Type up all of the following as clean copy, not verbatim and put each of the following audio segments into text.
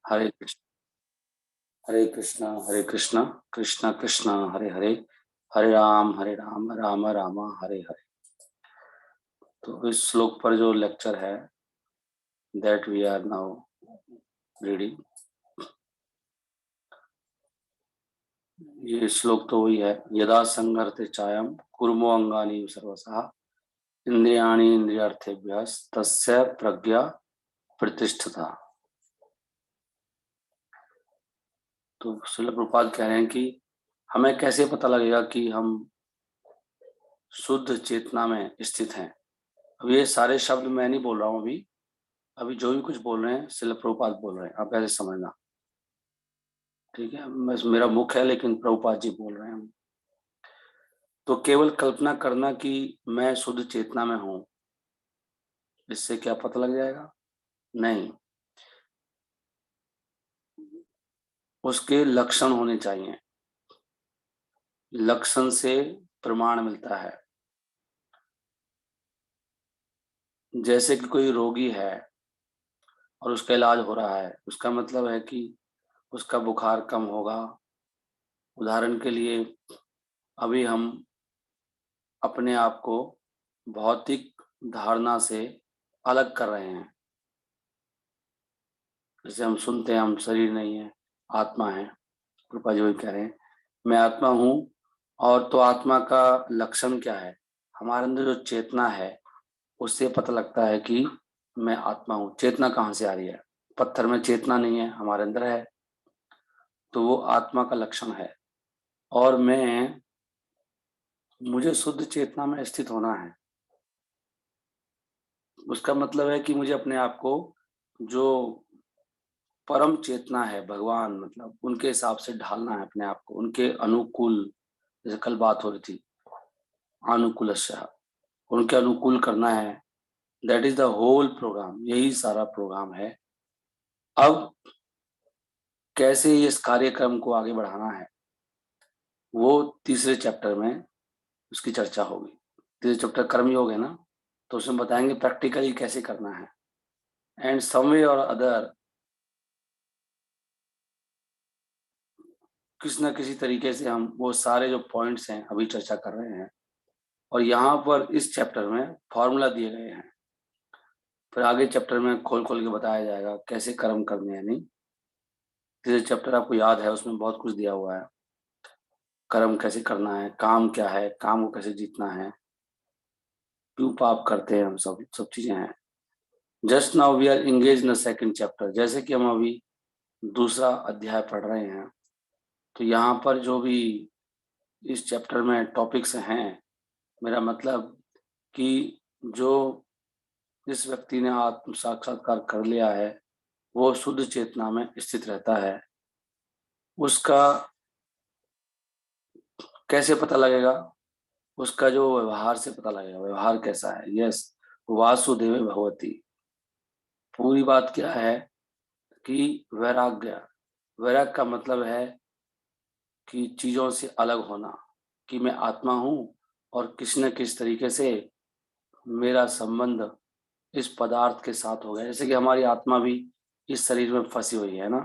हरे कृष्ण हरे कृष्णा कृष्णा कृष्णा हरे हरे, हरे राम राम राम हरे हरे। तो इस श्लोक पर जो लेक्चर है that we are now reading, ये श्लोक तो वही है। यदा संहर्ते चायम कुर्मो अंगानि सर्वशः इंद्रियाणि इंद्रियार्थेभ्यः तस्य प्रज्ञा प्रतिष्ठिता। तो श्रील प्रभुपाद कह रहे हैं कि हमें कैसे पता लगेगा कि हम शुद्ध चेतना में स्थित हैं। अब ये सारे शब्द मैं नहीं बोल रहा हूँ, अभी जो भी कुछ बोल रहे हैं श्रील प्रभुपाद बोल रहे हैं, आप ऐसे समझना। ठीक है, बस मेरा मुख है लेकिन प्रभुपाद जी बोल रहे हैं। तो केवल कल्पना करना कि मैं शुद्ध चेतना में हूं, इससे क्या पता लग जाएगा? नहीं, उसके लक्षण होने चाहिए। लक्षण से प्रमाण मिलता है। जैसे कि कोई रोगी है और उसका इलाज हो रहा है, उसका मतलब है कि उसका बुखार कम होगा। उदाहरण के लिए अभी हम अपने आप को भौतिक धारणा से अलग कर रहे हैं। जैसे हम सुनते हैं हम शरीर नहीं है, आत्मा है। कृपा जी वही कह रहे हैं, मैं आत्मा हूँ। और तो आत्मा का लक्षण क्या है? हमारे अंदर जो चेतना है उससे पता लगता है कि मैं आत्मा हूँ। चेतना कहाँ से आ रही है? पत्थर में चेतना नहीं है, हमारे अंदर है, तो वो आत्मा का लक्षण है। और मुझे शुद्ध चेतना में स्थित होना है। उसका मतलब है कि मुझे अपने आप को जो परम चेतना है, भगवान मतलब उनके हिसाब से ढालना है अपने आप को, उनके अनुकूल। जैसे कल बात हो रही थी अनुकूलस्य, उनके अनुकूल करना है। That is the whole programme, यही सारा प्रोग्राम है। अब कैसे इस कार्यक्रम को आगे बढ़ाना है वो तीसरे चैप्टर में उसकी चर्चा होगी। तीसरे चैप्टर कर्मयोग है ना, तो उसमें बताएंगे प्रैक्टिकली कैसे करना है। एंड सम वे और अदर किसी न किसी तरीके से हम वो सारे जो पॉइंट्स हैं अभी चर्चा कर रहे हैं। और यहाँ पर इस चैप्टर में फॉर्मूला दिए गए हैं, फिर आगे चैप्टर में खोल खोल के बताया जाएगा कैसे कर्म करने हैं। नहीं, तीसरे चैप्टर आपको याद है, उसमें बहुत कुछ दिया हुआ है। कर्म कैसे करना है, काम क्या है, काम को कैसे जीतना है, क्यों पाप करते हैं हम, सब सब चीजें हैं। Just now we are engage in second chapter. जैसे कि हम अभी दूसरा अध्याय पढ़ रहे हैं, तो यहाँ पर जो भी इस चैप्टर में टॉपिक्स हैं, मेरा मतलब कि जो जिस व्यक्ति ने आत्म साक्षात्कार कर लिया है वो शुद्ध चेतना में स्थित रहता है। उसका कैसे पता लगेगा? उसका जो व्यवहार से पता लगेगा। व्यवहार कैसा है? यस, वासुदेव भगवती। पूरी बात क्या है कि वैराग्य, वैराग का मतलब है कि चीजों से अलग होना, कि मैं आत्मा हूं और किसी न किस तरीके से मेरा संबंध इस पदार्थ के साथ हो गया। जैसे कि हमारी आत्मा भी इस शरीर में फंसी हुई है ना,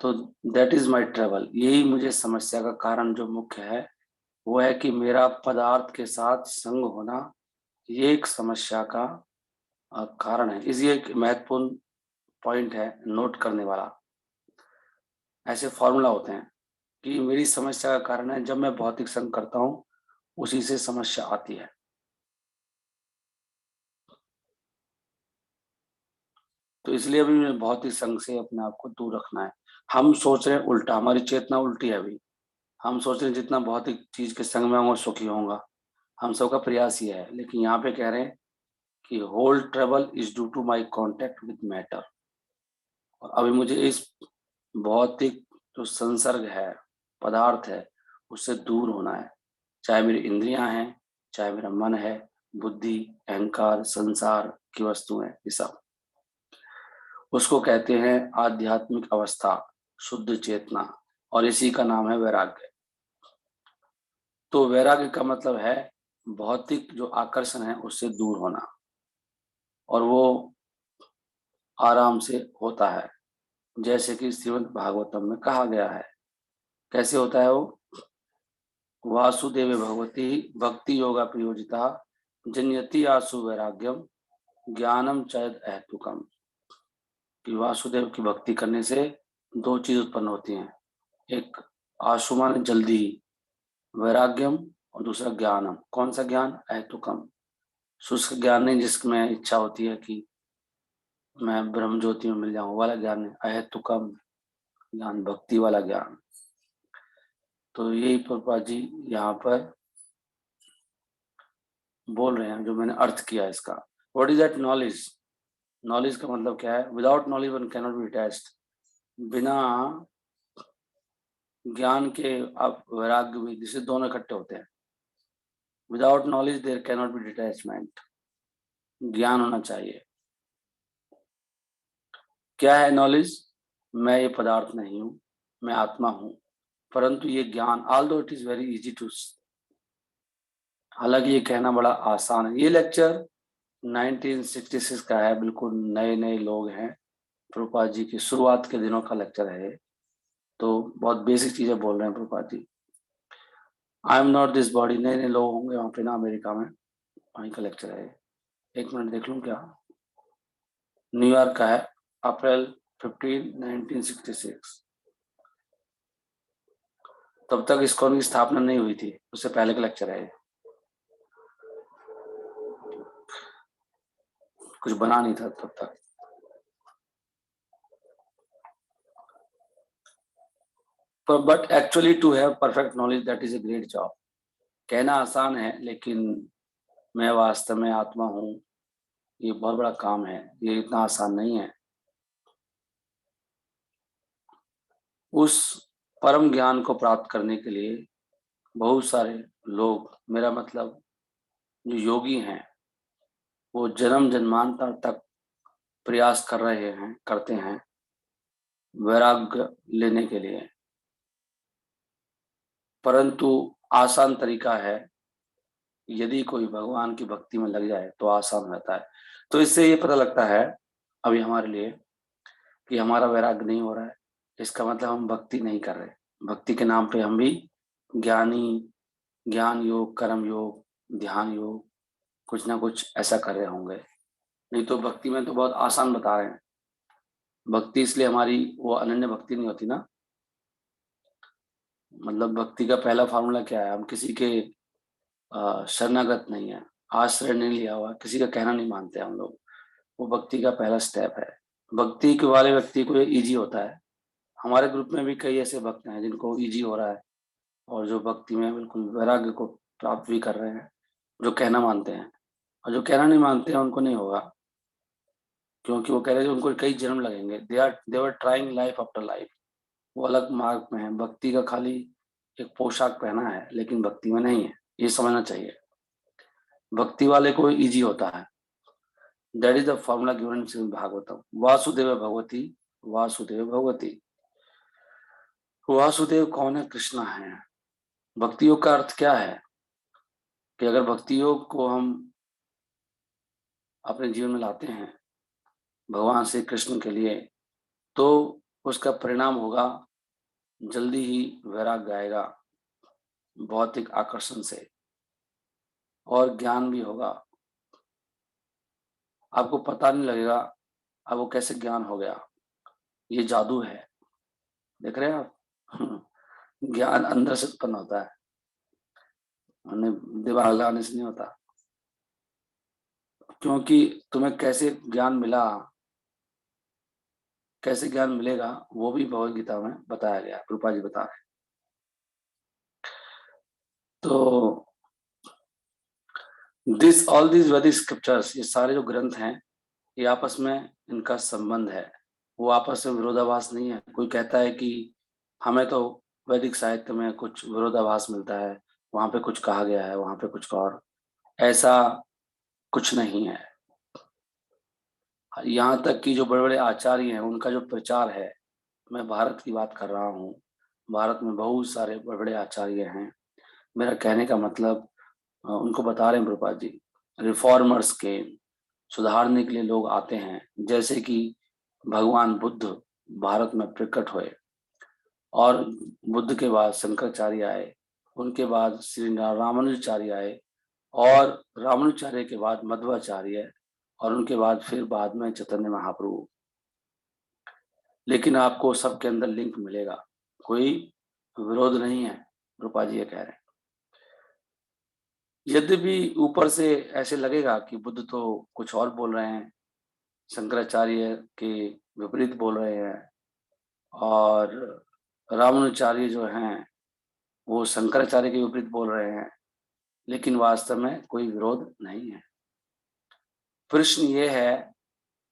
तो दैट इज माई ट्रेवल। यही मुझे समस्या का कारण जो मुख्य है वो है कि मेरा पदार्थ के साथ संग होना, ये एक समस्या का कारण है। इसी एक महत्वपूर्ण पॉइंट है नोट करने वाला। ऐसे फॉर्मूला होते हैं कि मेरी समस्या का कारण है जब मैं भौतिक संग करता हूँ, उसी से समस्या आती है। तो इसलिए अभी मैं भौतिक संग से अपने आप को दूर रखना है। हम सोच रहे हैं उल्टा, हमारी चेतना उल्टी है अभी। हम सोच रहे हैं जितना भौतिक चीज के संग में होगा सुखी होगा। हम सबका प्रयास ये है, लेकिन यहाँ पे कह रहे हैं कि whole trouble is due to my contact with matter. और अभी मुझे इस भौतिक जो संसर्ग है, पदार्थ है, उससे दूर होना है। चाहे मेरी इंद्रियां हैं, चाहे मेरा मन है, बुद्धि, अहंकार, संसार की वस्तुएं, ये सब, उसको कहते हैं आध्यात्मिक अवस्था, शुद्ध चेतना। और इसी का नाम है वैराग्य। तो वैराग्य का मतलब है भौतिक जो आकर्षण है उससे दूर होना, और वो आराम से होता है। जैसे कि श्रीमद् भागवतम में कहा गया है। कैसे होता है वो? वासुदेव भगवती भक्ति योगा प्रयोजिता जन्यति आसु वैराग्यम ज्ञानम चैद अहेतुकम। कि वासुदेव की भक्ति करने से दो चीज उत्पन्न होती हैं। एक आशु माने जल्दी, वैराग्यम, और दूसरा ज्ञानम। कौन सा ज्ञान? अहेतुकम, शुष्क ज्ञान नहीं जिसमें इच्छा होती है कि मैं ब्रह्म ज्योति में मिल जाऊं, वाला ज्ञान नहीं। अहेतुकम ज्ञान, भक्ति वाला ज्ञान। तो यही प्रभुपाद जी यहाँ पर बोल रहे हैं, जो मैंने अर्थ किया इसका। What is that knowledge? Knowledge का मतलब क्या है? Without knowledge one can not be attached. बिना ज्ञान के आप वैराग्य भी, जिससे दोनों इकट्ठे होते हैं। Without knowledge there can not be detachment. ज्ञान होना चाहिए। क्या है नॉलेज? मैं ये पदार्थ नहीं हूं, मैं आत्मा हूं। परंतु ये ज्ञान, although it is very easy to, हालांकि ये कहना बड़ा आसान है। ये लेक्चर 1966 का है, बिल्कुल नए नए लोग हैं। प्रभुपाद जी की शुरुआत के दिनों का लेक्चर है, तो बहुत बेसिक चीजें बोल रहे हैं Prabhupad ji. I am not this body, नए नए लोग होंगे वहां पे ना अमेरिका में, वहीं का लेक्चर है। एक मिनट देख लूं क्या? न्यूयॉर्क का है, अप्रैल 15, 1966। तब तक इस्कॉन की स्थापना नहीं हुई थी, उससे पहले का लेक्चर है। कुछ बना नहीं था तब तक। But actually to have perfect knowledge, that is a great job. कहना आसान है, लेकिन मैं वास्तव में आत्मा हूँ, ये बहुत बड़ा काम है। ये इतना आसान नहीं है। उस परम ज्ञान को प्राप्त करने के लिए बहुत सारे लोग, मेरा मतलब जो योगी हैं, वो जन्म जन्मांतर तक प्रयास कर रहे हैं, करते हैं वैराग्य लेने के लिए। परंतु आसान तरीका है, यदि कोई भगवान की भक्ति में लग जाए तो आसान रहता है। तो इससे ये पता लगता है अभी हमारे लिए कि हमारा वैराग्य नहीं हो रहा है। इसका मतलब हम भक्ति नहीं कर रहे। भक्ति के नाम पे हम भी ज्ञानी, ज्ञान योग, कर्म योग, ध्यान योग, कुछ ना कुछ ऐसा कर रहे होंगे। नहीं तो भक्ति में तो बहुत आसान बता रहे हैं। भक्ति इसलिए हमारी वो अनन्य भक्ति नहीं होती ना। मतलब भक्ति का पहला फार्मूला क्या है? हम किसी के शरणागत नहीं है, आश्रय नहीं लिया हुआ, किसी का कहना नहीं मानते हम लोग। वो भक्ति का पहला स्टेप है। भक्ति के वाले व्यक्ति को ये इजी होता है। हमारे ग्रुप में भी कई ऐसे भक्त हैं जिनको इजी हो रहा है, और जो भक्ति में बिल्कुल वैराग्य को प्राप्त भी कर रहे हैं, जो कहना मानते हैं। और जो कहना नहीं मानते हैं उनको नहीं होगा, क्योंकि वो कह रहे हैं उनको कई जन्म लगेंगे। They are trying life after life. वो अलग मार्ग में है। भक्ति का खाली एक पोशाक पहना है, लेकिन भक्ति में नहीं है, ये समझना चाहिए। भक्ति वाले को इजी होता है। That is the formula given in Shrimad Bhagavatam. Vasudev Bhagwati, Vasudev Bhagwati. Vasudev कौन है? कृष्णा है। भक्ति योग का अर्थ क्या है? कि अगर भक्ति योग को हम अपने जीवन में लाते हैं भगवान श्री कृष्ण के लिए, तो उसका परिणाम होगा जल्दी ही वैराग्य आएगा, भौतिक आकर्षण से, और ज्ञान भी होगा। आपको पता नहीं लगेगा अब वो कैसे ज्ञान हो गया। ये जादू है। देख रहे हैं आप? ज्ञान अंदर से उत्पन्न होता है, दिमाग लगाने से नहीं होता। क्योंकि तुम्हें कैसे ज्ञान मिला, कैसे ज्ञान मिलेगा, वो भी भगवद गीता में बताया गया। कृपा जी बता रहे हैं। तो ऑल दिस वैदिक स्क्रिप्चर्स, ये सारे जो ग्रंथ हैं, ये आपस में इनका संबंध है। वो आपस में विरोधाभास नहीं है। कोई कहता है कि हमें तो वैदिक साहित्य में कुछ विरोधाभास मिलता है, वहां पे कुछ कहा गया है, वहां पे कुछ और, ऐसा कुछ नहीं है। यहाँ तक कि जो बड़े बड़े आचार्य हैं, उनका जो प्रचार है, मैं भारत की बात कर रहा हूँ, भारत में बहुत सारे बड़े बड़े आचार्य हैं। मेरा कहने का मतलब, उनको बता रहे हैं प्रभुपाद जी, रिफॉर्मर्स के, सुधारने के लिए लोग आते हैं। जैसे कि भगवान बुद्ध भारत में प्रकट हुए और बुद्ध के बाद शंकराचार्य आए, उनके बाद श्री रामानुजाचार्य आए और रामानुजाचार्य के बाद मध्वाचार्य और उनके बाद फिर बाद में चैतन्य महाप्रभु। लेकिन आपको सबके अंदर लिंक मिलेगा, कोई विरोध नहीं है, रूपा जी ये कह रहे हैं। यद्यपि ऊपर से ऐसे लगेगा कि बुद्ध तो कुछ और बोल रहे हैं, शंकराचार्य के विपरीत बोल रहे हैं और रामानुजाचार्य जो हैं वो शंकराचार्य के विपरीत बोल रहे हैं, लेकिन वास्तव में कोई विरोध नहीं है। प्रश्न ये है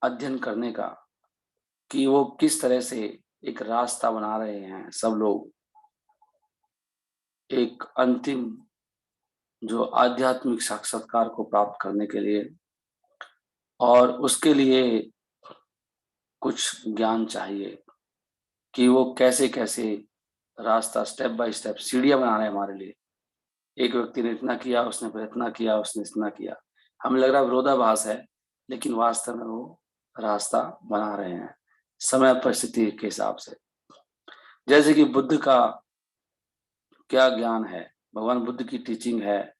अध्ययन करने का कि वो किस तरह से एक रास्ता बना रहे हैं सब लोग, एक अंतिम जो आध्यात्मिक साक्षात्कार को प्राप्त करने के लिए, और उसके लिए कुछ ज्ञान चाहिए कि वो कैसे कैसे रास्ता स्टेप बाय स्टेप सीढ़ियां बना रहे हैं हमारे लिए। एक व्यक्ति ने इतना किया, उसने फिर इतना किया, उसने इतना किया, हमें लग रहा विरोधाभास है, लेकिन वास्तव में वो रास्ता बना रहे हैं समय परिस्थिति के हिसाब से। जैसे कि बुद्ध का क्या ज्ञान है, भगवान बुद्ध की टीचिंग है,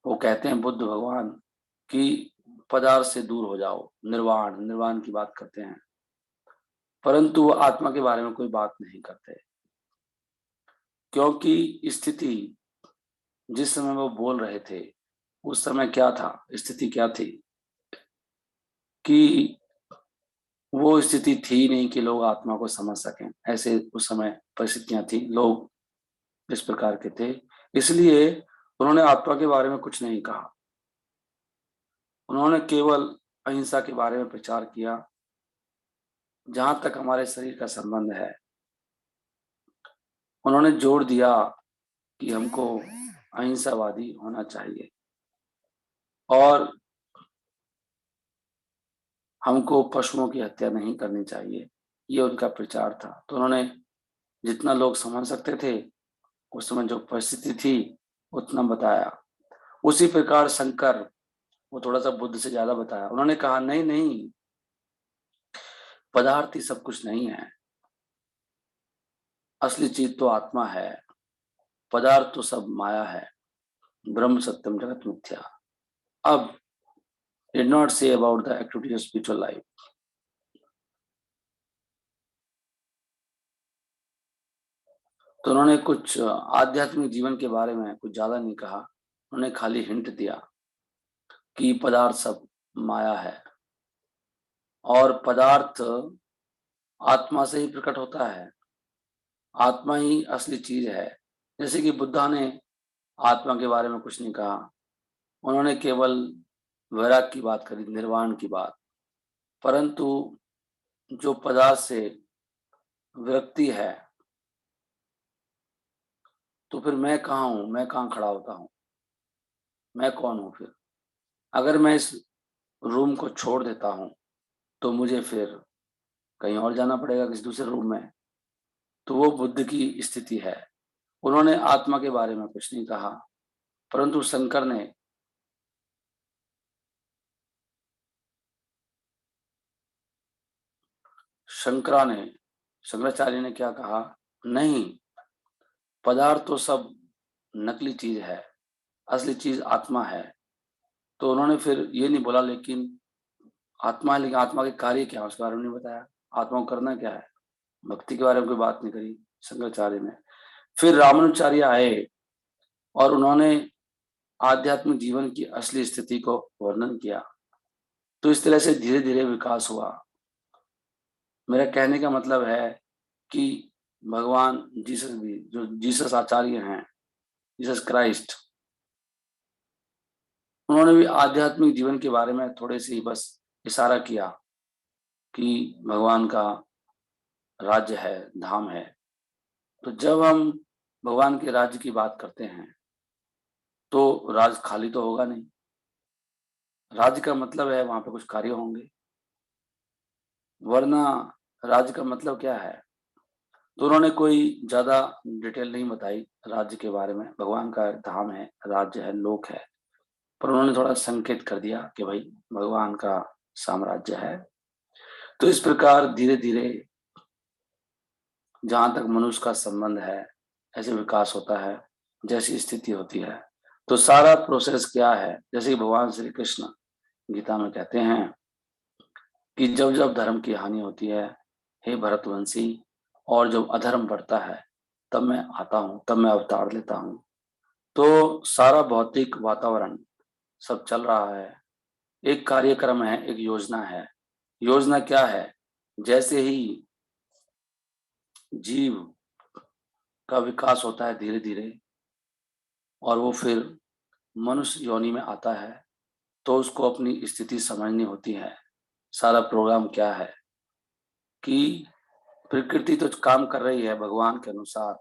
वो कहते हैं बुद्ध भगवान कि पदार्थ से दूर हो जाओ, निर्वाण निर्वाण की बात करते हैं, परंतु वो आत्मा के बारे में कोई बात नहीं करते, क्योंकि स्थिति जिस समय वो बोल रहे थे उस समय क्या था, स्थिति क्या थी कि वो स्थिति थी नहीं कि लोग आत्मा को समझ सकें। ऐसे उस समय परिस्थितियां थी, लोग इस प्रकार के थे, इसलिए उन्होंने आत्मा के बारे में कुछ नहीं कहा। उन्होंने केवल अहिंसा के बारे में प्रचार किया। जहां तक हमारे शरीर का संबंध है, उन्होंने जोर दिया कि हमको अहिंसावादी होना चाहिए और हमको पशुओं की हत्या नहीं करनी चाहिए, ये उनका प्रचार था। तो उन्होंने जितना लोग समझ सकते थे उस समय जो परिस्थिति थी उतना बताया। उसी प्रकार शंकर, वो थोड़ा सा बुद्ध से ज्यादा बताया। उन्होंने कहा नहीं नहीं, पदार्थ ही सब कुछ नहीं है, असली चीज तो आत्मा है, पदार्थ तो सब माया है, ब्रह्म सत्यम जगत मिथ्या। अब did not say about the activity of spiritual life. तो उन्होंने कुछ आध्यात्मिक जीवन के बारे में कुछ ज्यादा नहीं कहा, उन्होंने खाली हिंट दिया कि पदार्थ सब माया है और पदार्थ आत्मा से ही प्रकट होता है, आत्मा ही असली चीज है। जैसे कि बुद्धा ने आत्मा के बारे में कुछ नहीं कहा, उन्होंने केवल वैराग की बात करी, निर्वाण की बात, परंतु जो पदार्थ से विरक्ति है, तो फिर मैं कहाँ हूँ, मैं कहाँ खड़ा होता हूँ, मैं कौन हूँ फिर? अगर मैं इस रूम को छोड़ देता हूँ तो मुझे फिर कहीं और जाना पड़ेगा, किसी दूसरे रूम में। तो वो बुद्ध की स्थिति है। उन्होंने आत्मा के बारे में कुछ नहीं कहा, परंतु शंकर ने शंकराचार्य ने क्या कहा, नहीं, पदार्थ तो सब नकली चीज है, असली चीज आत्मा है। तो उन्होंने फिर ये नहीं बोला लेकिन आत्मा है, लेकिन आत्मा के कार्य क्या है उसके बारे में नहीं बताया, आत्मा को करना क्या है, भक्ति के बारे में कोई बात नहीं करी शंकराचार्य ने। फिर रामानुजाचार्य आए और उन्होंने आध्यात्मिक जीवन की असली स्थिति को वर्णन किया। तो इस तरह से धीरे धीरे विकास हुआ। मेरा कहने का मतलब है कि भगवान जीसस भी, जो जीसस आचार्य हैं, जीसस क्राइस्ट, उन्होंने भी आध्यात्मिक जीवन के बारे में थोड़े से ही बस इशारा किया कि भगवान का राज्य है, धाम है। तो जब हम भगवान के राज्य की बात करते हैं तो राज खाली तो होगा नहीं, राज्य का मतलब है वहां पे कुछ कार्य होंगे, वरना राज्य का मतलब क्या है? तो उन्होंने कोई ज्यादा डिटेल नहीं बताई राज्य के बारे में। भगवान का धाम है, राज्य है, लोक है, पर उन्होंने थोड़ा संकेत कर दिया कि भाई भगवान का साम्राज्य है। तो इस प्रकार धीरे धीरे जहाँ तक मनुष्य का संबंध है, ऐसे विकास होता है, जैसी स्थिति होती है। तो सारा प्रोसेस क्या है, जैसे कि भगवान श्री कृष्ण गीता में कहते हैं कि जब जब धर्म की हानि होती है, हे भरतवंशी, और जब अधर्म बढ़ता है, तब मैं आता हूँ, तब मैं अवतार लेता हूँ। तो सारा भौतिक वातावरण सब चल रहा है, एक कार्यक्रम है, एक योजना है। योजना क्या है? जैसे ही जीव का विकास होता है धीरे धीरे, और वो फिर मनुष्य योनि में आता है, तो उसको अपनी स्थिति समझनी होती है। सारा प्रोग्राम क्या है कि प्रकृति तो काम कर रही है भगवान के अनुसार,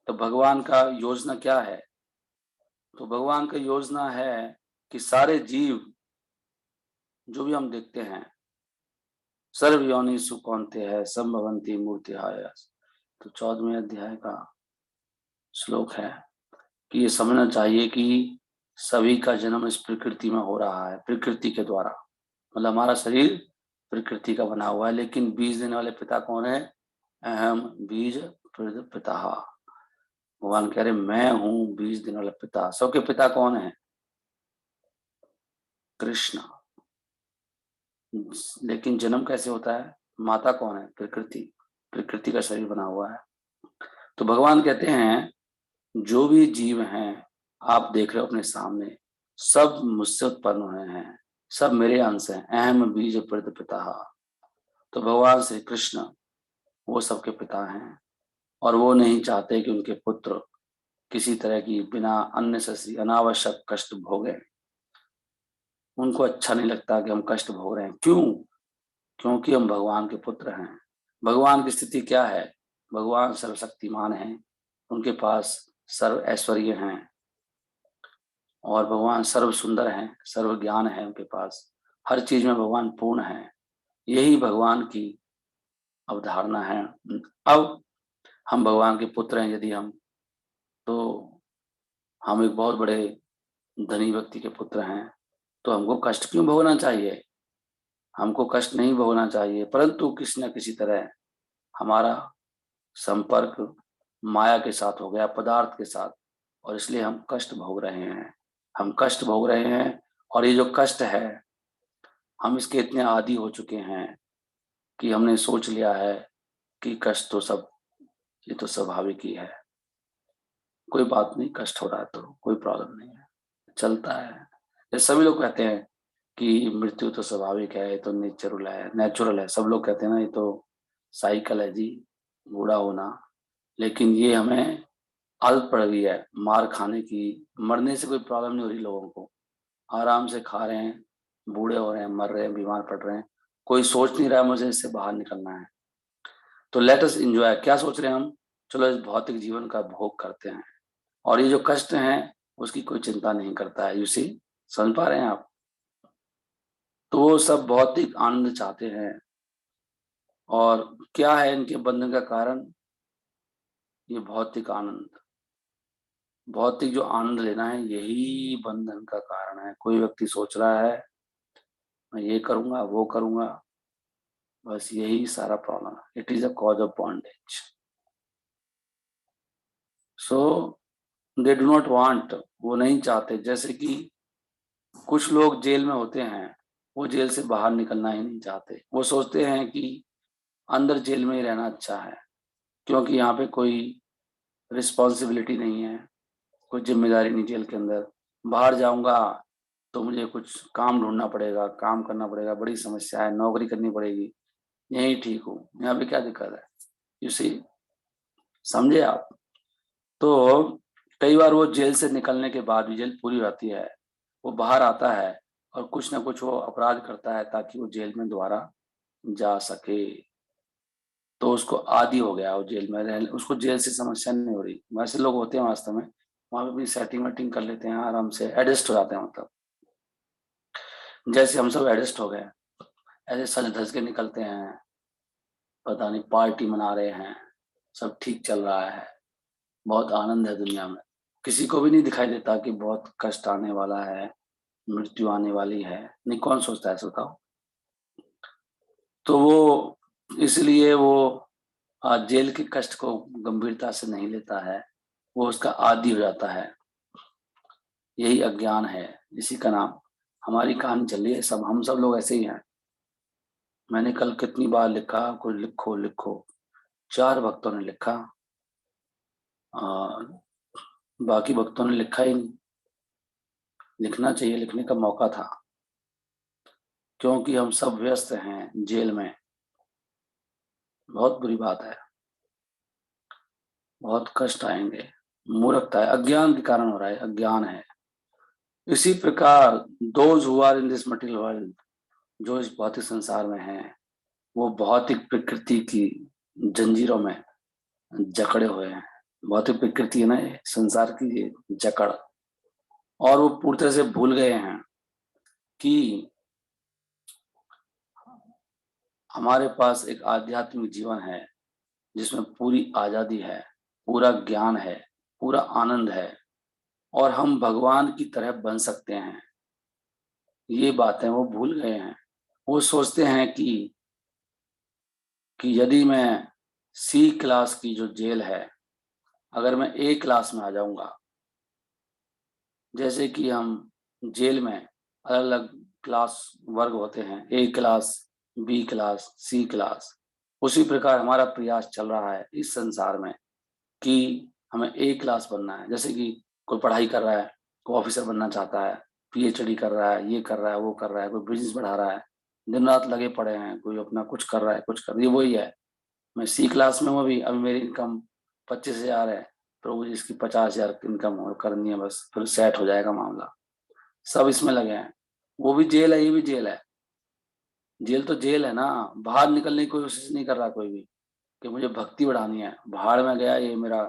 तो भगवान का योजना क्या है? तो भगवान का योजना है कि सारे जीव जो भी हम देखते हैं, सर्व योनिषु कौन्तेय संभवन्ति मूर्तिहाय। तो 14वें अध्याय का श्लोक है कि ये समझना चाहिए कि सभी का जन्म इस प्रकृति में हो रहा है, प्रकृति के द्वारा। मतलब हमारा शरीर प्रकृति का बना हुआ है, लेकिन बीज देने वाले पिता कौन है? अहम बीज पिता। भगवान कह रहे मैं हूं बीज देने वाला पिता। सबके पिता कौन है? कृष्ण। लेकिन जन्म कैसे होता है? माता कौन है? प्रकृति। प्रकृति का शरीर बना हुआ है। तो भगवान कहते हैं जो भी जीव हैं, आप देख रहे हो अपने सामने, सब मुझसे उत्पन्न हुए हैं, सब मेरे अंश हैं। अहम बीज पिता। तो भगवान श्री कृष्ण वो सबके पिता हैं, और वो नहीं चाहते कि उनके पुत्र किसी तरह की बिना अननेसेसरी अनावश्यक कष्ट भोगें। उनको अच्छा नहीं लगता कि हम कष्ट भोग रहे हैं। क्यों? क्योंकि हम भगवान के पुत्र हैं। भगवान की स्थिति क्या है? भगवान सर्वशक्तिमान हैं, उनके पास सर्व ऐश्वर्य हैं, और भगवान सर्व सुंदर हैं, सर्व ज्ञान है उनके पास, हर चीज में भगवान पूर्ण है। यही भगवान की अवधारणा है। अब हम भगवान के पुत्र हैं यदि हम, तो हम एक बहुत बड़े धनी व्यक्ति के पुत्र हैं, तो हमको कष्ट क्यों भोगना चाहिए? हमको कष्ट नहीं भोगना चाहिए, परंतु किसी न किसी तरह हमारा संपर्क माया के साथ हो गया, पदार्थ के साथ, और इसलिए हम कष्ट भोग रहे हैं। हम कष्ट भोग रहे हैं, और ये जो कष्ट है, हम इसके इतने आदी हो चुके हैं कि हमने सोच लिया है कि कष्ट तो सब, ये तो स्वाभाविक ही है, कोई बात नहीं, कष्ट हो रहा है तो कोई प्रॉब्लम नहीं है, चलता है। जैसे सभी लोग कहते हैं कि मृत्यु तो स्वाभाविक है, ये तो नेचुरल है। सब लोग कहते हैं ना ये तो साइकिल है जी, बूढ़ा होना। लेकिन ये हमें आदत पड़ गई है मार खाने की। मरने से कोई प्रॉब्लम नहीं हो रही लोगों को, आराम से खा रहे हैं, बूढ़े हो रहे हैं, मर रहे हैं, बीमार पड़ रहे हैं, कोई सोच नहीं रहा है मुझे इससे बाहर निकलना है। तो लेट अस एंजॉय। क्या सोच रहे हैं हम? चलो इस भौतिक जीवन का भोग करते हैं, और ये जो कष्ट हैं उसकी कोई चिंता नहीं करता है। यू सी, समझ पा रहे हैं आप? तो वो सब भौतिक आनंद चाहते हैं। और क्या है इनके बंधन का कारण? ये भौतिक आनंद, भौतिक जो आनंद लेना है, यही बंधन का कारण है। कोई व्यक्ति सोच रहा है मैं ये करूंगा वो करूंगा, बस यही सारा प्रॉब्लम है। It is a cause of bondage. So they do not want, वो नहीं चाहते। जैसे कि कुछ लोग जेल में होते हैं, वो जेल से बाहर निकलना ही नहीं चाहते। वो सोचते हैं कि अंदर जेल में ही रहना अच्छा है, क्योंकि यहाँ पे कोई रिस्पॉन्सिबिलिटी नहीं है, कोई जिम्मेदारी नहीं जेल के अंदर। बाहर जाऊंगा तो मुझे कुछ काम ढूंढना पड़ेगा, काम करना पड़ेगा, बड़ी समस्या है, नौकरी करनी पड़ेगी। यही ठीक हूँ, यहाँ पे क्या दिक्कत है? यू सी, समझे आप? तो कई बार वो जेल से निकलने के बाद भी, जेल पूरी होती है, वो बाहर आता है और कुछ ना कुछ वो अपराध करता है ताकि वो जेल में दोबारा जा सके। तो उसको आदी हो गया, वो जेल में रह, उसको जेल से समस्या नहीं हो रही। वैसे लोग होते हैं वास्तव में, वहां पे अपनी सेटिंग वेटिंग कर लेते हैं, आराम से एडजस्ट हो जाते हैं। मतलब जैसे हम सब एडजस्ट हो गए, ऐसे सज धज के निकलते हैं, पता नहीं पार्टी मना रहे हैं, सब ठीक चल रहा है, बहुत आनंद है दुनिया में। किसी को भी नहीं दिखाई देता कि बहुत कष्ट आने वाला है, मृत्यु आने वाली है। नहीं, कौन सोचता है, बताओ? तो वो इसलिए वो जेल के कष्ट को गंभीरता से नहीं लेता है, वो उसका आदी हो जाता है। यही अज्ञान है, इसी का नाम। हमारी कहानी चल रही है, सब हम सब लोग ऐसे ही हैं। मैंने कल कितनी बार लिखा, कोई लिखो लिखो, 4 भक्तों ने लिखा, बाकी भक्तों ने लिखा ही नहीं। लिखना चाहिए, लिखने का मौका था, क्योंकि हम सब व्यस्त हैं जेल में। बहुत बुरी बात है, बहुत कष्ट आएंगे। मूर्खता है, अज्ञान के कारण हो रहा है, अज्ञान है। इसी प्रकार those who are in this material world, जो इस भौतिक संसार में हैं, वो भौतिक प्रकृति की जंजीरों में जकड़े हुए हैं। भौतिक प्रकृति है ना, ये संसार की ये जकड़। और वो पूरी तरह से भूल गए हैं कि हमारे पास एक आध्यात्मिक जीवन है, जिसमें पूरी आजादी है, पूरा ज्ञान है, पूरा आनंद है, और हम भगवान की तरह बन सकते हैं। ये बातें वो भूल गए हैं। वो सोचते हैं कि यदि मैं सी क्लास की जो जेल है, अगर मैं ए क्लास में आ जाऊंगा, जैसे कि हम जेल में अलग अलग क्लास वर्ग होते हैं, ए क्लास, बी क्लास, सी क्लास, उसी प्रकार हमारा प्रयास चल रहा है इस संसार में कि हमें ए क्लास बनना है। जैसे कि कोई पढ़ाई कर रहा है, कोई ऑफिसर बनना चाहता है, पीएचडी कर रहा है, ये कर रहा है, वो कर रहा है, कोई बिजनेस बढ़ा रहा है, दिन रात लगे पड़े हैं, कोई अपना कुछ कर रहा है, कुछ कर, ये वही है। मैं सी क्लास में हूँ अभी मेरी इनकम 25,000 है, प्रभु जी इसकी 50,000 इनकम और करनी है, बस फिर सेट हो जाएगा मामला। सब इसमें लगे हैं। वो भी जेल है, ये भी जेल है। जेल तो जेल है ना, बाहर निकलने की कोशिश नहीं कर रहा कोई भी कि मुझे भक्ति बढ़ानी है। बाहर में गया, ये मेरा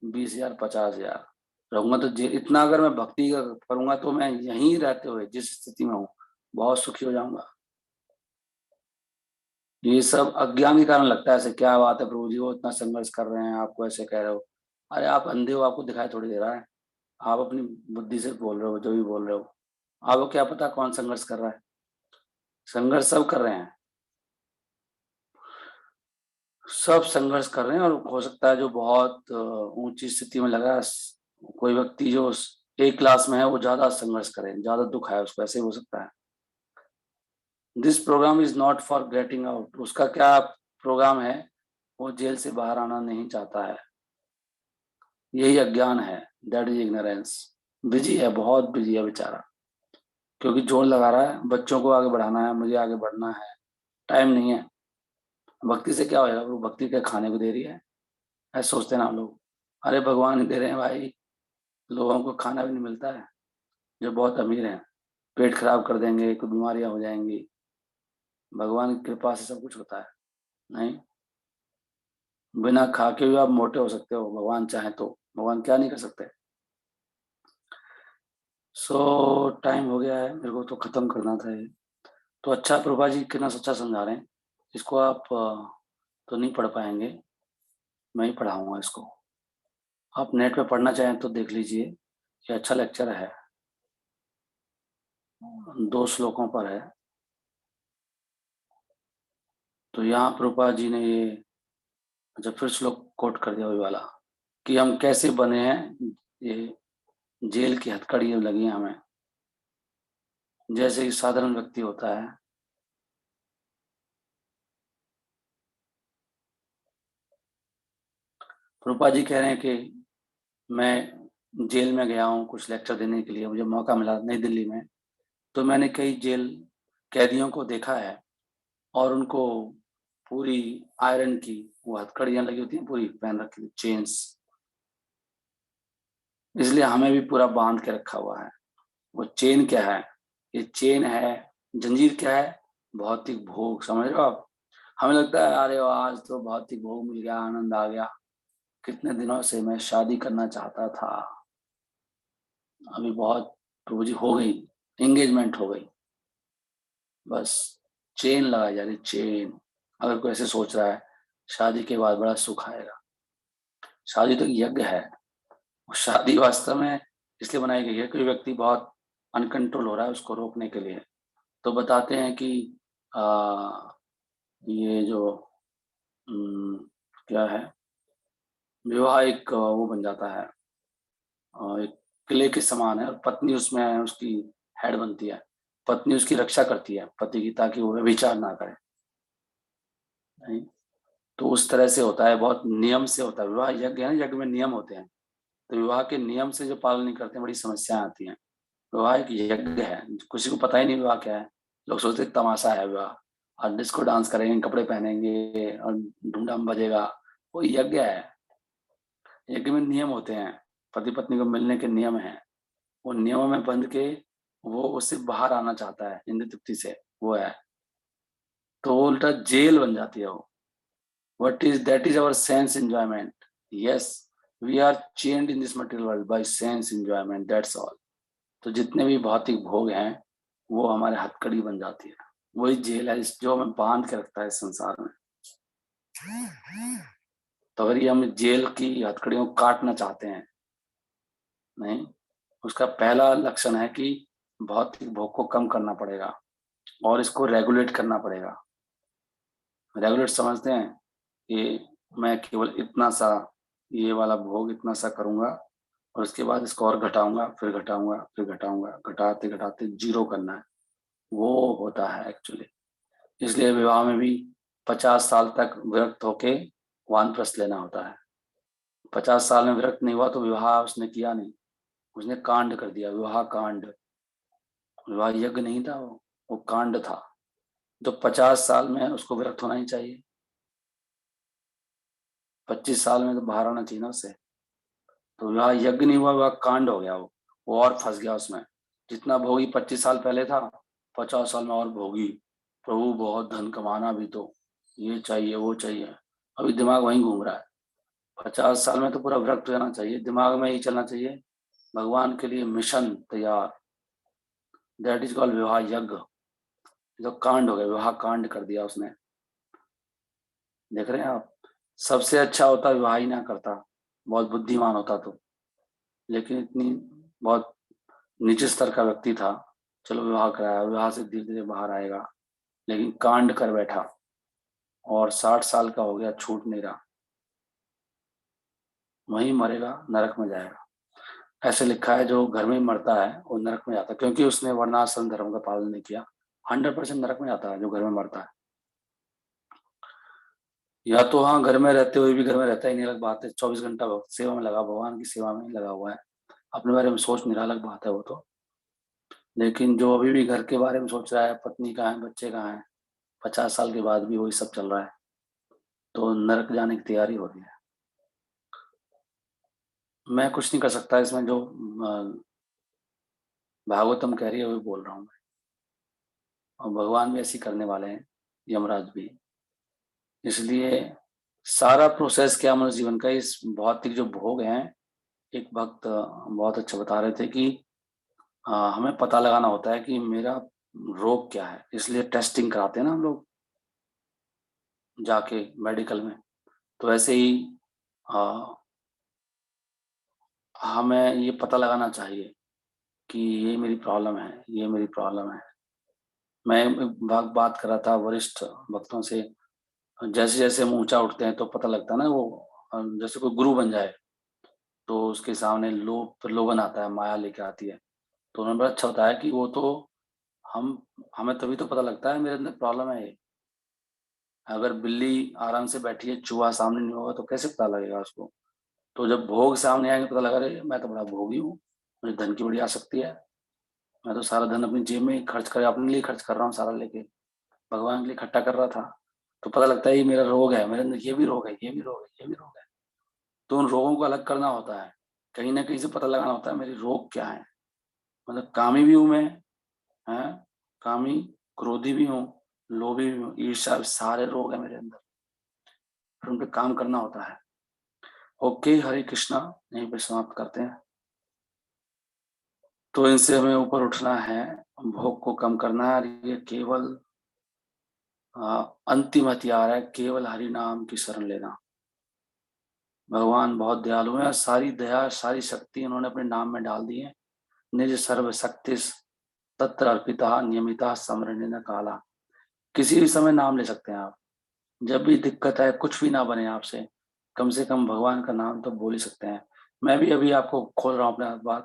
20,000 50,000 रहूंगा तो जेल। इतना अगर मैं भक्ति करूंगा तो मैं यहीं रहते हुए जिस स्थिति में हूँ बहुत सुखी हो जाऊंगा। ये सब अज्ञान के कारण लगता है ऐसे। क्या बात है प्रभु जी, वो इतना संघर्ष कर रहे हैं, आपको ऐसे कह रहे हो। अरे आप अंधे हो, आपको दिखाई थोड़ी दे रहा है। आप अपनी बुद्धि से बोल रहे हो जो भी बोल रहे हो। आपको क्या पता कौन संघर्ष कर रहा है। संघर्ष सब कर रहे हैं, सब संघर्ष कर रहे हैं। और हो सकता है जो बहुत ऊंची स्थिति में लगा है, कोई व्यक्ति जो एक क्लास में है, वो ज्यादा संघर्ष करे, ज्यादा दुख है उसको, ऐसे ही हो सकता है। This programme is not for getting out. उसका क्या प्रोग्राम है, वो जेल से बाहर आना नहीं चाहता है। यही अज्ञान है, दैट इज इग्नोरेंस। बिजी है, बहुत बिजी है बेचारा, क्योंकि जोर लगा रहा है, बच्चों को आगे बढ़ाना है, मुझे आगे बढ़ना है, टाइम नहीं है। भक्ति से क्या होगा, वो भक्ति क्या खाने को दे रही है, ऐसे सोचते हैं ना हम लोग। अरे भगवान ही दे रहे हैं भाई, लोगों को खाना भी नहीं मिलता है, जो बहुत अमीर हैं। पेट खराब कर देंगे, कोई बीमारियां हो जाएंगी। भगवान की कृपा से सब कुछ होता है। नहीं, बिना खा के भी आप मोटे हो सकते हो, भगवान चाहे तो। भगवान क्या नहीं कर सकते। सो टाइम हो गया है, मेरे को तो खत्म करना था ये। तो अच्छा, प्रभा जी कितना सच्चा समझा रहे हैं। इसको आप तो नहीं पढ़ पाएंगे, मैं ही पढ़ाऊंगा इसको। आप नेट पे पढ़ना चाहें तो देख लीजिए, ये अच्छा लेक्चर है, 2 श्लोकों पर है। तो यहाँ प्रभुपाद जी ने ये, अच्छा फिर श्लोक कोट कर दिया वही वाला, कि हम कैसे बने हैं, ये जेल की हथकड़ियां लगी हैं हमें। जैसे कि साधारण व्यक्ति होता है, प्रभुपाद जी कह रहे हैं कि मैं जेल में गया हूँ कुछ लेक्चर देने के लिए, मुझे मौका मिला नई दिल्ली में। तो मैंने कई जेल कैदियों को देखा है, और उनको पूरी आयरन की वो हथकड़ियां लगी होती हैं, पूरी पहन रखी चेन्स। इसलिए हमें भी पूरा बांध के रखा हुआ है। वो चेन क्या है, ये चेन है, जंजीर क्या है, भौतिक भोग। समझ रहे हो आप। हमें लगता है अरे वाह, आज तो भौतिक भोग मिल गया, आनंद आ गया, कितने दिनों से मैं शादी करना चाहता था, अभी बहुत रोजी हो गई, एंगेजमेंट हो गई, बस चेन लगाई जा रही, चेन। अगर कोई ऐसे सोच रहा है शादी के बाद बड़ा सुख आएगा, शादी तो एक यज्ञ है। शादी वास्तव में इसलिए बनाई गई है, कोई व्यक्ति बहुत अनकंट्रोल हो रहा है, उसको रोकने के लिए। तो बताते हैं कि आ, ये जो क्या है, विवाह एक वो बन जाता है, एक किले के समान है, और पत्नी उसमें उसकी हेड बनती है। पत्नी उसकी रक्षा करती है पति की, ताकि वो व्यभिचार ना करे। नहीं, तो उस तरह से होता है, बहुत नियम से होता है विवाह। यज्ञ है ना, यज्ञ में नियम होते हैं, तो विवाह के नियम से जो पालन नहीं करते हैं, बड़ी समस्याएं आती हैं। विवाह एक यज्ञ है, किसी को पता ही नहीं विवाह क्या है। लोग सोचते हैं तमाशा है विवाह, और डिस्को डांस करेंगे, कपड़े पहनेंगे और धूमधाम बजेगा। वो यज्ञ है। यज्ञ में नियम होते हैं, पति पत्नी को मिलने के नियम हैं। वो नियमों में बंध के वो उससे बाहर आना चाहता है इंद्र तृप्ति से, वो है। तो वो उल्टा जेल बन जाती है वो। What is that is our sense enjoyment. Yes, we are chained in this material world by sense enjoyment. That's all. तो जितने भी भौतिक भोग हैं, वो हमारे हथकड़ी बन जाती है। वही जेल है जो हमें बांध के रखता है इस संसार में। तो अगर ये हम जेल की हथकड़ियों को काटना चाहते हैं, नहीं, उसका पहला लक्षण है कि भौतिक भोग को कम करना पड़ेगा और इसको रेगुलेट करना पड़ेगा। रेगुलेट समझते हैं कि मैं केवल इतना सा, ये वाला भोग इतना सा करूंगा, और उसके बाद इसको और घटाऊंगा, फिर घटाऊंगा, फिर घटाऊंगा, घटाते घटाते जीरो करना है। वो होता है एक्चुअली। इसलिए विवाह में भी 50 साल तक विरक्त होके वानप्रस्थ लेना होता है। 50 साल में विरक्त नहीं हुआ तो विवाह उसने किया नहीं, उसने कांड कर दिया, विवाह कांड। विवाह यज्ञ नहीं था, वो कांड था। तो 50 साल में उसको विरक्त होना ही चाहिए। 25 साल में तो बाहर आना चाहिए ना उससे। तो विवाह यज्ञ नहीं हुआ, विवाह कांड हो गया। वो और फंस गया उसमें। जितना भोगी 25 साल पहले था, 50 साल में और भोगी। प्रभु बहुत धन कमाना भी, तो ये चाहिए वो चाहिए, अभी दिमाग वहीं घूम रहा है। 50 साल में तो पूरा विरक्त हो जाना चाहिए, दिमाग में ही चलना चाहिए, भगवान के लिए मिशन तैयार। दैट इज कॉल्ड विवाह यज्ञ। जो कांड हो गया, विवाह कांड कर दिया उसने। देख रहे हैं आप, सबसे अच्छा होता विवाह ही ना करता, बहुत बुद्धिमान होता तो। लेकिन इतनी बहुत नीचे स्तर का व्यक्ति था, चलो विवाह कराया, विवाह से धीरे धीरे बाहर आएगा, लेकिन कांड कर बैठा और 60 साल का हो गया, छूट नहीं रहा, वहीं मरेगा, नरक में जाएगा। ऐसे लिखा है, जो घर में मरता है वो नरक में जाता है, क्योंकि उसने वर्णाश्रम धर्म का पालन नहीं किया। 100% नरक में जाता है जो घर में मरता है। या तो हाँ, घर में रहते हुए भी घर में रहता ही नहीं, अलग बात है, 24 घंटा सेवा में लगा, भगवान की सेवा में लगा हुआ है, अपने बारे में सोच नहीं रहा, अलग बात है वो तो। लेकिन जो अभी भी घर के बारे में सोच रहा है, पत्नी कहाँ है, बच्चे कहाँ हैं, 50 साल के बाद भी वही सब चल रहा है, तो नरक जाने की तैयारी हो रही है। मैं कुछ नहीं कर सकता इसमें, जो भागवतम कह रही है वही बोल रहा हूँ मैं। और भगवान भी ऐसी करने वाले हैं, यमराज भी। इसलिए सारा प्रोसेस क्या मनुष्य जीवन का, इस भौतिक जो भोग हैं, एक भक्त बहुत अच्छा बता रहे थे कि हमें पता लगाना होता है कि मेरा रोग क्या है। इसलिए टेस्टिंग कराते हैं ना हम लोग जाके मेडिकल में। तो ऐसे ही अ, हमें ये पता लगाना चाहिए कि ये मेरी प्रॉब्लम है, ये मेरी प्रॉब्लम है। मैं एक बात कर रहा था वरिष्ठ भक्तों से, जैसे जैसे हम ऊंचा उठते हैं तो पता लगता है ना, वो जैसे कोई गुरु बन जाए तो उसके सामने लोभ प्रलोभन आता है, माया लेके आती है। तो उन्होंने बड़ा अच्छा बताया कि वो तो हम हमें तभी तो पता लगता है मेरे अंदर प्रॉब्लम है ये। अगर बिल्ली आराम से बैठी है, चूहा सामने नहीं होगा तो कैसे पता लगेगा उसको। तो जब भोग सामने आएंगे पता लगा, अरे मैं तो बड़ा भोगी हूँ, मुझे धन की बड़ी आसक्ति है, मैं तो सारा धन अपनी जेब में ही खर्च कर, अपने लिए खर्च कर रहा हूँ सारा लेके, भगवान के लिए इकट्ठा कर रहा था। तो पता लगता है ये मेरा रोग है, मेरे अंदर ये भी रोग है, ये भी रोग है, ये भी रोग है। तो उन रोगों को अलग करना होता है, कहीं ना कहीं से पता लगाना होता है मेरे रोग क्या है। मतलब कामी भी हूँ मैं, है, कामी, क्रोधी भी हूँ, लोभी भी हूँ, ईर्ष्या, सारे रोग है मेरे अंदर। फिर उन पे काम करना होता है। ओके, हरे कृष्णा, यहीं पे समाप्त करते हैं। तो इनसे हमें ऊपर उठना है, भोग को कम करना है, और ये केवल अंतिम हथियार है, केवल हरि नाम की शरण लेना। भगवान बहुत दयालु है, सारी दया सारी शक्ति उन्होंने अपने नाम में डाल दी है। निज सर्व शक्ति तत्र अर्पिता नियमिता स्मरण काला। किसी भी समय नाम ले सकते हैं आप, जब भी दिक्कत है, कुछ भी ना बने आपसे, कम से कम भगवान का नाम तो बोल ही सकते हैं। मैं भी अभी आपको खोल रहा हूँ अपना बात,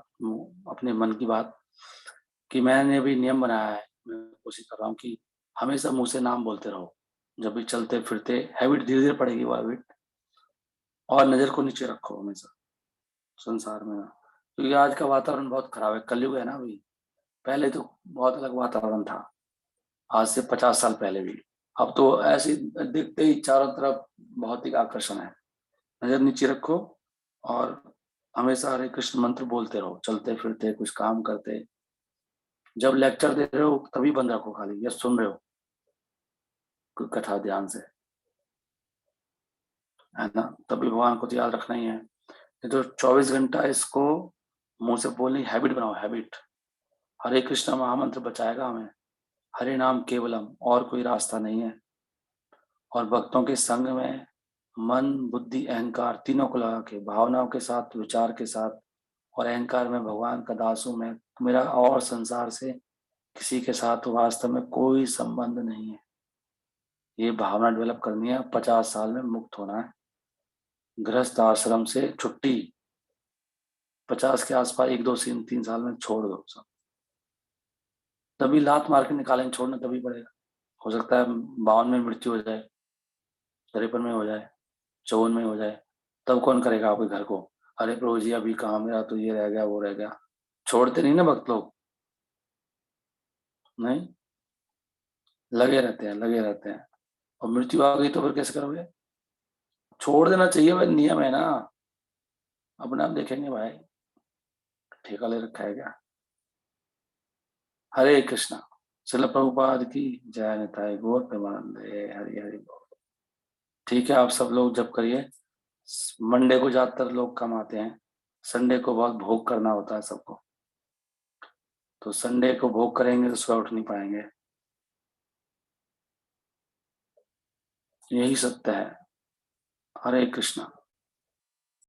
अपने मन की बात, कि मैंने भी नियम बनाया है, मैं कोशिश कर रहा हूँ कि हमेशा मुँह से नाम बोलते रहो। जब भी चलते-फिरते, हैबिट धीरे-धीरे पड़ेगी वो हैबिट, और नज़र को नीचे रखो हमेशा संसार में ना। क्योंकि आज का वातावरण बहुत खराब है, कलयुग है ना अभी। पहले तो बहुत अलग वातावरण था, आज से 50 साल पहले भी। अब तो ऐसे ही देखते ही चारों तरफ भौतिक आकर्षण है। नज़र नीचे रखो और हमेशा हरे कृष्ण मंत्र बोलते रहो, चलते-फिरते, कुछ काम करते। जब लेक्चर दे रहे हो तभी बंद रखो खाली, या सुन रहे हो कोई कथा ध्यान से, है ना? तभी भगवान को तो याद रखना ही है। नहीं तो 24 घंटा इसको मुँह से बोलने की हैबिट बनाओ, हैबिट। हरे कृष्ण महामंत्र बचाएगा हमें। हरे नाम केवलम, और कोई रास्ता नहीं है। और भक्तों के संग में मन, बुद्धि, अहंकार तीनों को लगा के, भावनाओं के साथ, विचार के साथ और अहंकार में भगवान का दास हूँ मैं, मेरा और संसार से किसी के साथ वास्तव में कोई संबंध नहीं है। ये भावना डेवलप करनी है, 50 साल में मुक्त होना है। गृहस्थ आश्रम से छुट्टी, 50 के आसपास 1, 2, 3 साल में छोड़ दो सब। तभी लात मार के निकालेंगे, छोड़ना तभी पड़ेगा। हो सकता है 52 में मृत्यु हो जाए, 53 में हो जाए, 54 में हो जाए, तब कौन करेगा आपके घर को? अरे प्रभु जी अभी कहाँ, मेरा तो ये रह गया, वो रह गया। छोड़ते नहीं ना भक्त लोग, नहीं, लगे रहते हैं, लगे रहते हैं। और मृत्यु आ गई तो फिर कैसे करोगे? छोड़ देना चाहिए भाई, नियम है ना। अपने आप देखेंगे भाई, ठेका ले रखा है क्या? हरे कृष्णा। श्रील प्रभुपाद की जय। निताई गौर प्रेमानंदे। हरि हरि बोल। ठीक है, आप सब लोग जब करिए। मंडे को ज्यादातर लोग कम आते हैं, संडे को बहुत भोग करना होता है सबको, तो संडे को भोग करेंगे तो सुबह उठ नहीं पाएंगे। यही सत्य है। हरे कृष्णा।